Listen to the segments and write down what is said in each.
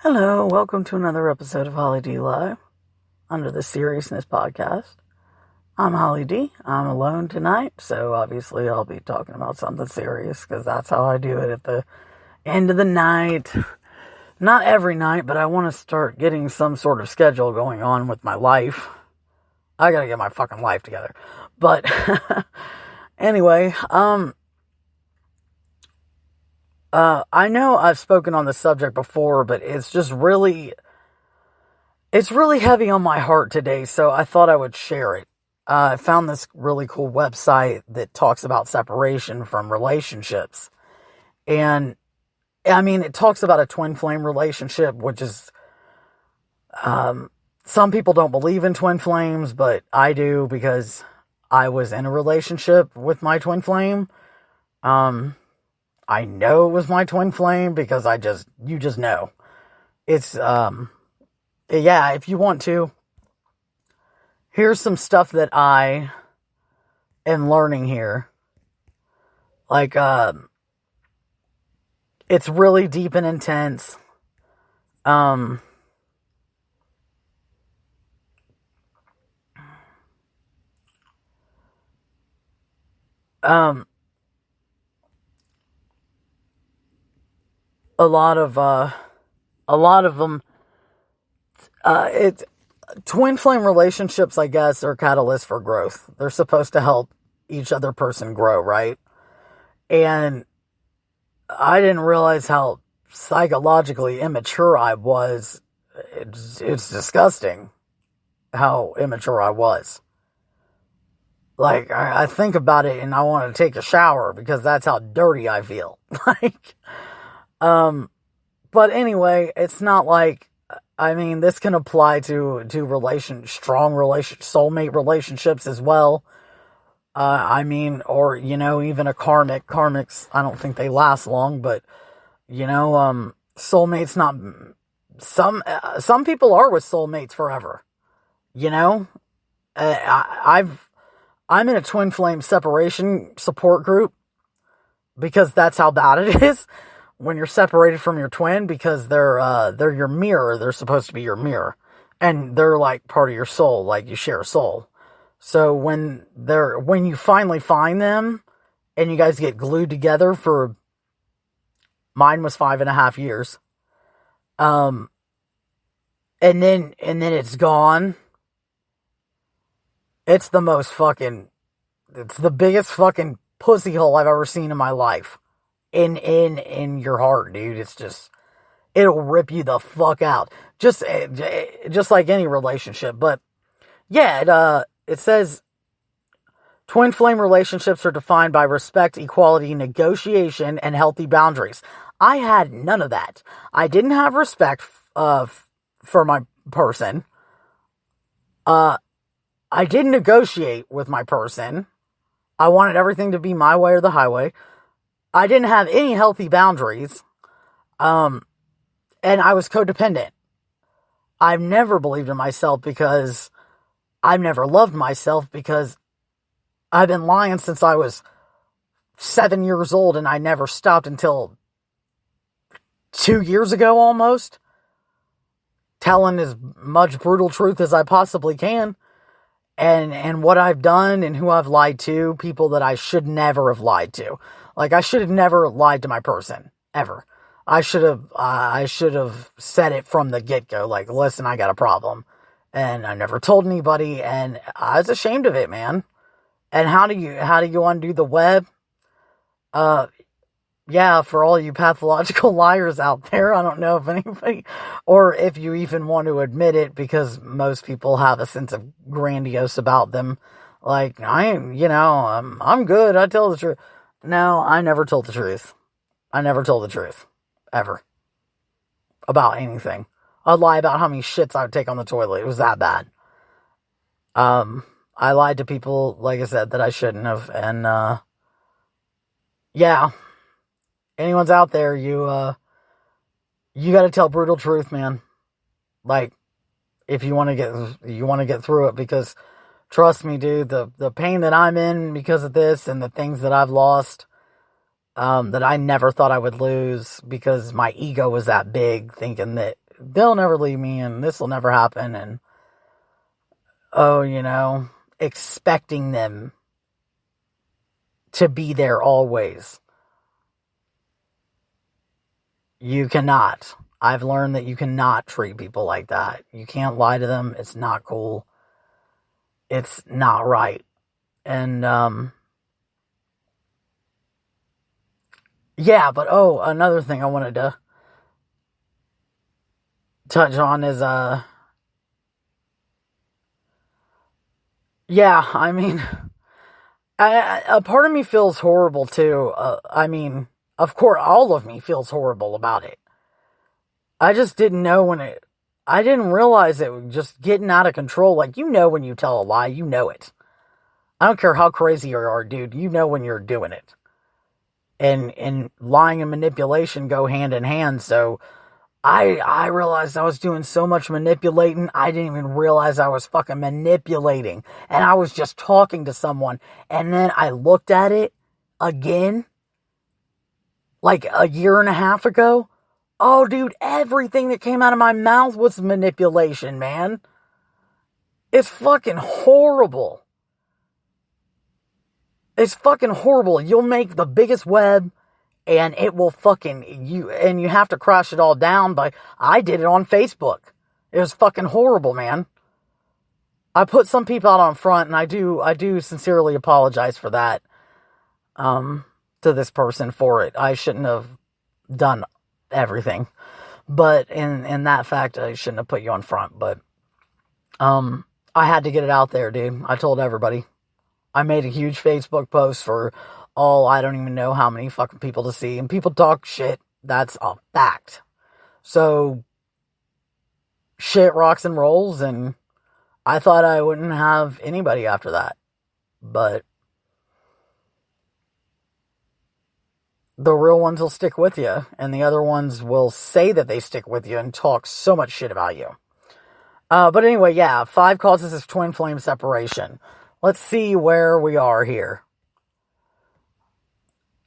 Hello, welcome to another episode of Holly D Live under the Seriousness Podcast. I'm Holly D. I'm alone tonight, so obviously I'll be talking about something serious because that's how I do it at the end of the night. Not every night, but I want to start getting some sort of schedule going on with my life. I gotta get my fucking life together. But anyway, I know I've spoken on this subject before, but it's really heavy on my heart today, so I thought I would share it. I found this really cool website that talks about separation from relationships. And, I mean, it talks about a twin flame relationship, which is, some people don't believe in twin flames, but I do because I was in a relationship with my twin flame. I know it was my twin flame because you just know. It's, yeah, if you want to, here's some stuff that I am learning here. Like, it's really deep and intense. A lot of them, twin flame relationships, I guess, are catalysts for growth. They're supposed to help each other person grow, right? And I didn't realize how psychologically immature I was. It's disgusting how immature I was. Like, I think about it and I want to take a shower because that's how dirty I feel. But anyway, it's not like, I mean, this can apply to soulmate relationships as well. I mean, or, even a karmics, I don't think they last long, but, soulmates not, some people are with soulmates forever, I'm in a twin flame separation support group because that's how bad it is when you're separated from your twin, because they're your mirror. They're supposed to be your mirror, and they're like part of your soul, like you share a soul. So when you finally find them and you guys get glued together for, mine was 5.5 years. And then it's gone. It's the biggest fucking pussy hole I've ever seen in my life. In your heart, dude. It's just, it'll rip you the fuck out. Just like any relationship. But yeah, it says twin flame relationships are defined by respect, equality, negotiation, and healthy boundaries. I had none of that. I didn't have respect for my person. I didn't negotiate with my person. I wanted everything to be my way or the highway. I didn't have any healthy boundaries. And I was codependent. I've never believed in myself because I've never loved myself, because I've been lying since I was 7 years old, and I never stopped until 2 years ago almost. Telling as much brutal truth as I possibly can. And what I've done and who I've lied to, people that I should never have lied to. Like, I should have never lied to my person, ever. I should have said it from the get-go, like, listen, I got a problem. And I never told anybody, and I was ashamed of it, man. And how do you undo the web? Yeah, for all you pathological liars out there, I don't know if anybody, or if you even want to admit it, because most people have a sense of grandiose about them. Like, I'm good, I tell the truth. No, I never told the truth. I never told the truth. Ever. About anything. I'd lie about how many shits I would take on the toilet. It was that bad. I lied to people, like I said, that I shouldn't have, and, yeah. Anyone's out there, you gotta tell brutal truth, man. Like, if you want to get through it, because trust me, dude, the pain that I'm in because of this, and the things that I've lost, that I never thought I would lose, because my ego was that big, thinking that they'll never leave me and this will never happen. And, oh, expecting them to be there always. You cannot. I've learned that you cannot treat people like that. You can't lie to them. It's not cool. It's not right. And, yeah, but another thing I wanted to touch on is, yeah, I mean, a part of me feels horrible too. Of course, all of me feels horrible about it. I just didn't know I didn't realize it was just getting out of control. Like, when you tell a lie, you know it. I don't care how crazy you are, dude. You know when you're doing it. And lying and manipulation go hand in hand. So I realized I was doing so much manipulating, I didn't even realize I was fucking manipulating. And I was just talking to someone. And then I looked at it again, like a year and a half ago. Oh, dude, everything that came out of my mouth was manipulation, man. It's fucking horrible. It's fucking horrible. You'll make the biggest web and it will you have to crash it all down. But I did it on Facebook. It was fucking horrible, man. I put some people out on front, and I do sincerely apologize for that, to this person for it. I shouldn't have done everything, but in that fact, I shouldn't have put you on front, but, I had to get it out there, dude. I told everybody. I made a huge Facebook post for I don't even know how many fucking people to see, and people talk shit. That's a fact. So, shit rocks and rolls, and I thought I wouldn't have anybody after that, but the real ones will stick with you, and the other ones will say that they stick with you and talk so much shit about you. But anyway, yeah, 5 causes of twin flame separation. Let's see where we are here.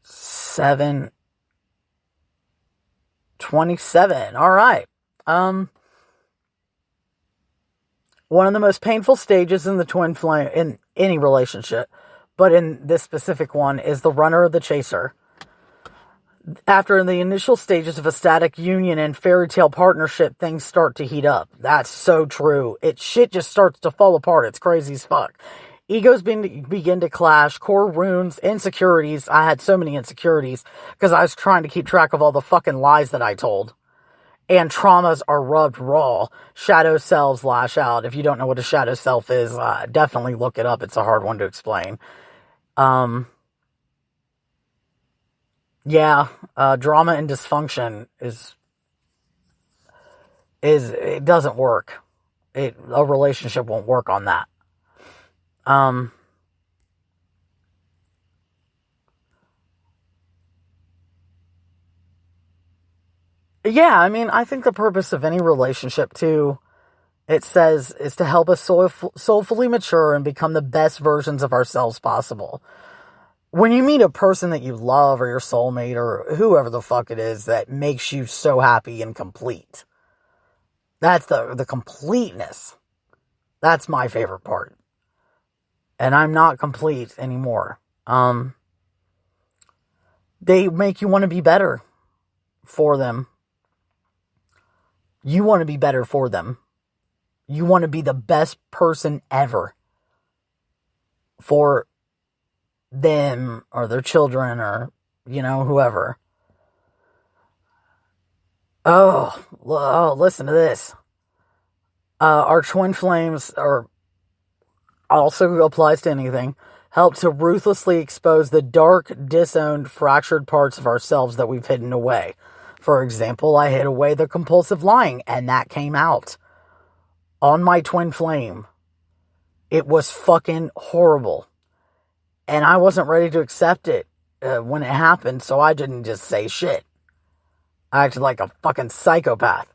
7:27. All right. One of the most painful stages in the twin flame, in any relationship, but in this specific one, is the runner or the chaser. After the initial stages of a static union and fairy tale partnership, things start to heat up. That's so true. Shit just starts to fall apart. It's crazy as fuck. Egos begin to clash, core wounds, insecurities. I had so many insecurities because I was trying to keep track of all the fucking lies that I told. And traumas are rubbed raw. Shadow selves lash out. If you don't know what a shadow self is, definitely look it up. It's a hard one to explain. Drama and dysfunction it doesn't work. A relationship won't work on that. Yeah, I think the purpose of any relationship too, it says, is to help us soulfully mature and become the best versions of ourselves possible. When you meet a person that you love, or your soulmate, or whoever the fuck it is that makes you so happy and complete, that's the completeness. That's my favorite part. And I'm not complete anymore. They make you want to be better for them. You want to be better for them. You want to be the best person ever for them or their children or, whoever. Oh, listen to this. Our twin flames also applies to anything, help to ruthlessly expose the dark, disowned, fractured parts of ourselves that we've hidden away. For example, I hid away the compulsive lying, and that came out on my twin flame. It was fucking horrible. And I wasn't ready to accept it when it happened, so I didn't just say shit. I acted like a fucking psychopath.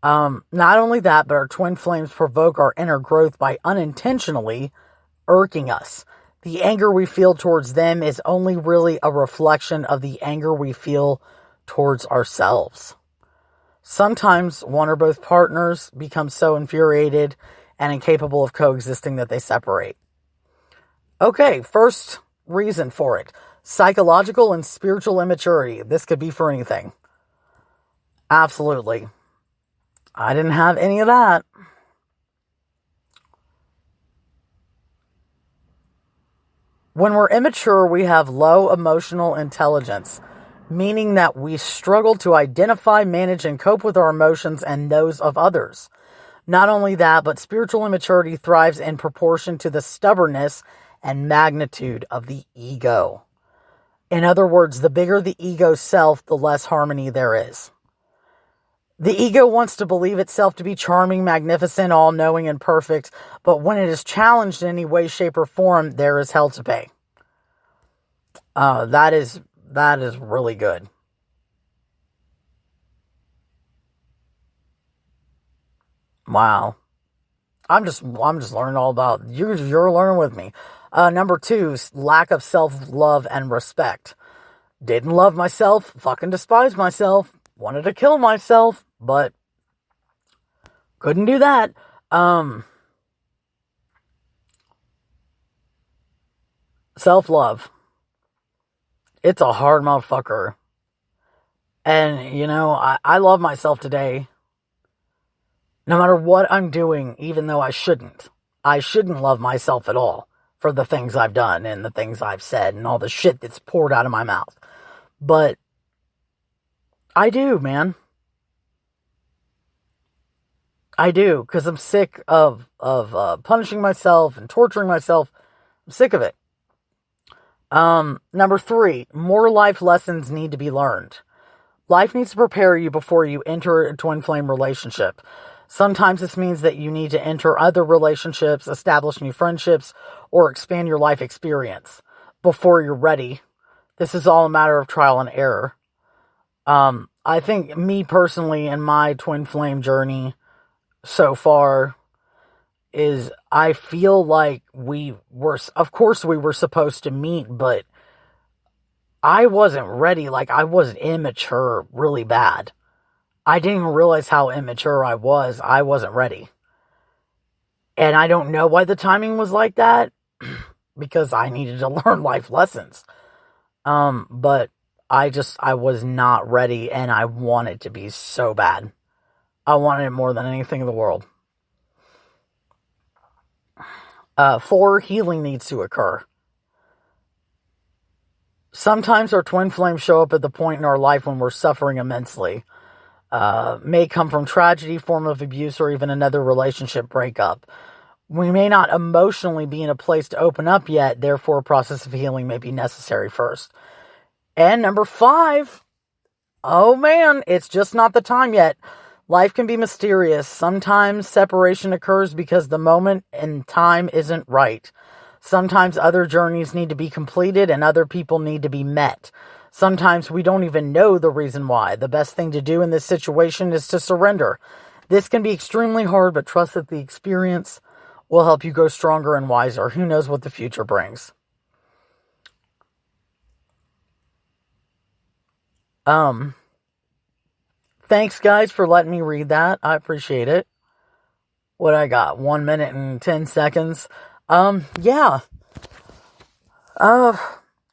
Not only that, but our twin flames provoke our inner growth by unintentionally irking us. The anger we feel towards them is only really a reflection of the anger we feel towards ourselves. Sometimes one or both partners become so infuriated and incapable of coexisting that they separate. Okay, first reason for it. Psychological and spiritual immaturity. This could be for anything. Absolutely. I didn't have any of that. When we're immature, we have low emotional intelligence, meaning that we struggle to identify, manage, and cope with our emotions and those of others. Not only that, but spiritual immaturity thrives in proportion to the stubbornness and magnitude of the ego. In other words, the bigger the ego self, the less harmony there is. The ego wants to believe itself to be charming, magnificent, all-knowing, and perfect, but when it is challenged in any way, shape, or form, there is hell to pay. That is really good. Wow. I'm just learning all about you're learning with me. Number 2, lack of self-love and respect. Didn't love myself, fucking despised myself, wanted to kill myself, but couldn't do that. Self-love. It's a hard motherfucker. And, I love myself today. No matter what I'm doing, even though I shouldn't. I shouldn't love myself at all for the things I've done and the things I've said and all the shit that's poured out of my mouth. But I do, man. I do, because I'm sick of punishing myself and torturing myself. I'm sick of it. Number 3, more life lessons need to be learned. Life needs to prepare you before you enter a twin flame relationship. Sometimes this means that you need to enter other relationships, establish new friendships, or expand your life experience before you're ready. This is all a matter of trial and error. I think me personally in my twin flame journey so far is I feel like of course we were supposed to meet, but I wasn't ready. Like, I was immature really bad. I didn't even realize how immature I was. I wasn't ready. And I don't know why the timing was like that, because I needed to learn life lessons. But I was not ready, and I wanted to be so bad. I wanted it more than anything in the world. 4, healing needs to occur. Sometimes our twin flames show up at the point in our life when we're suffering immensely. May come from tragedy, form of abuse, or even another relationship breakup. We may not emotionally be in a place to open up yet, therefore a process of healing may be necessary first. And number 5, oh man, it's just not the time yet. Life can be mysterious. Sometimes separation occurs because the moment and time isn't right. Sometimes other journeys need to be completed and other people need to be met. Sometimes we don't even know the reason why. The best thing to do in this situation is to surrender. This can be extremely hard, but trust that the experience will help you grow stronger and wiser. Who knows what the future brings? Thanks, guys, for letting me read that. I appreciate it. What I got? 1 minute and 10 seconds. Yeah.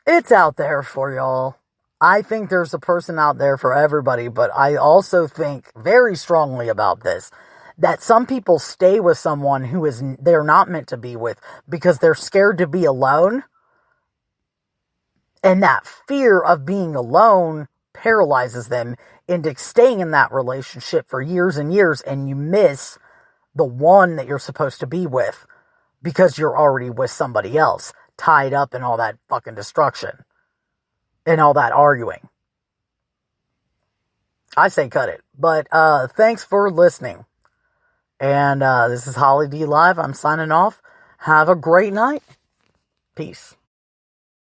It's out there for y'all. I think there's a person out there for everybody, but I also think very strongly about this, that some people stay with someone who they're not meant to be with because they're scared to be alone. And that fear of being alone paralyzes them into staying in that relationship for years and years, and you miss the one that you're supposed to be with because you're already with somebody else, tied up in all that fucking destruction and all that arguing. I say cut it. But thanks for listening. And this is Holly D Live. I'm signing off. Have a great night. Peace.